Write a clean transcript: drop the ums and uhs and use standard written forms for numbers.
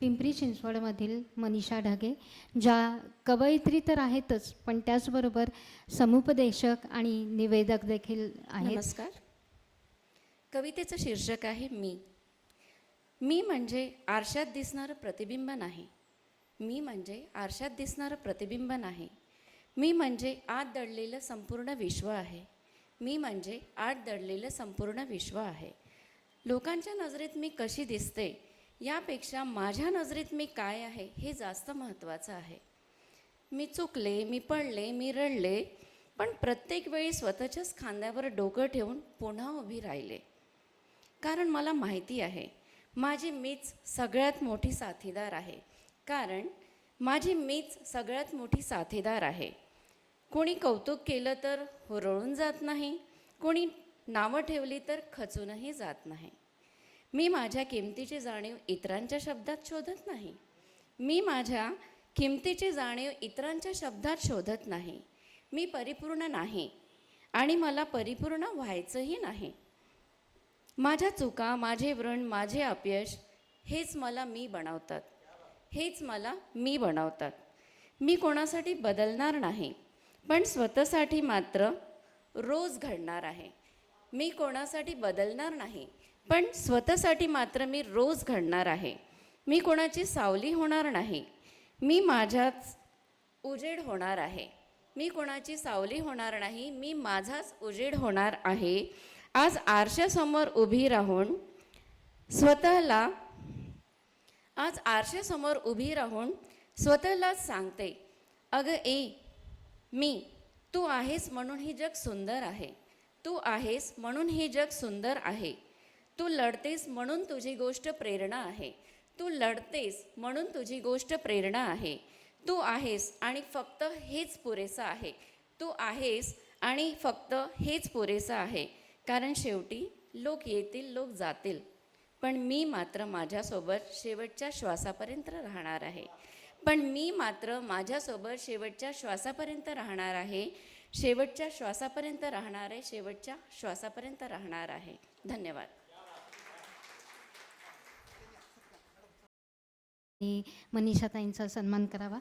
पिंपरी चिंचवडमधील मनीषा ढगे, ज्या कवयित्री तर आहेतच पण त्याचबरोबर समुपदेशक आणि निवेदक देखील आहेत. नमस्कार. कवितेचं शीर्षक आहे मी. मी म्हणजे आरशात दिसणारं प्रतिबिंब नाही. मी म्हणजे आरशात दिसणारं प्रतिबिंब नाही. मी म्हणजे आत दडलेलं संपूर्ण विश्व आहे. मी म्हणजे आत दडलेलं संपूर्ण विश्व आहे. लोकांच्या नजरेत मी कशी दिसते यापेक्षा माझ्या नजरेत मी काय आहे हे जास्त महत्त्वाचं आहे. मी चुकले, मी पडले, मी रडले, पण प्रत्येक वेळी स्वतःच्याच खांद्यावर डोकं ठेवून पुन्हा उभी राहिले. कारण मला माहिती आहे माझी मीच सगळ्यात मोठी साथीदार आहे. कारण माझी मीच सगळ्यात मोठी साथीदार आहे. कोणी कौतुक केलं तर हुरळून जात नाही, कोणी नावं ठेवली तर खचूनही जात नाही. मी माझ्या किमतीची जाणीव इतरांच्या शब्दात शोधत नाही. मी माझ्या किमतीची जाणीव इतरांच्या शब्दात शोधत नाही. मी परिपूर्ण नाही आणि मला परिपूर्ण व्हायचंही नाही. माझ्या चुका, माझे व्रण, माझे अपयश हेच मला मी बनवतात. हेच मला मी बनवतात. मी कोणासाठी बदलणार नाही, पण स्वतःसाठी मात्र रोज घडणार आहे. मी कोणासाठी बदलणार नाही, पण स्वतःसाठी मात्र मी रोज घडणार आहे. मी कोणाची सावली होणार नाही, मी माझ्याच उजेड होणार आहे. मी कोणाची सावली होणार नाही, मी माझाच उजेड होणार आहे. आज आरशासमोर उभी राहून स्वतःला स्वतःलाच सांगते, अगं मी, तू आहेस म्हणून ही जग सुंदर आहे. तू आहेस म्हणून ही जग सुंदर आहे. तू लढतेस म्हणून तुझी गोष्ट प्रेरणा आहे. तू लढतेस म्हणून तुझी गोष्ट प्रेरणा आहे. तू आहेस आणि फक्त हेच पुरेसं आहे. तू आहेस आणि फक्त हेच पुरेसं आहे. कारण शेवटी लोक येतील, लोक जातील, पण मी मात्र माझ्यासोबत शेवटच्या श्वासापर्यंत राहणार आहे. पण मी मात्र माझ्यासोबत शेवटच्या श्वासापर्यंत राहणार आहे. शेवटच्या श्वासापर्यंत राहणार आहे. शेवटच्या श्वासापर्यंत राहणार आहे. धन्यवाद. मनीषाताईंचा सन्मान करावा.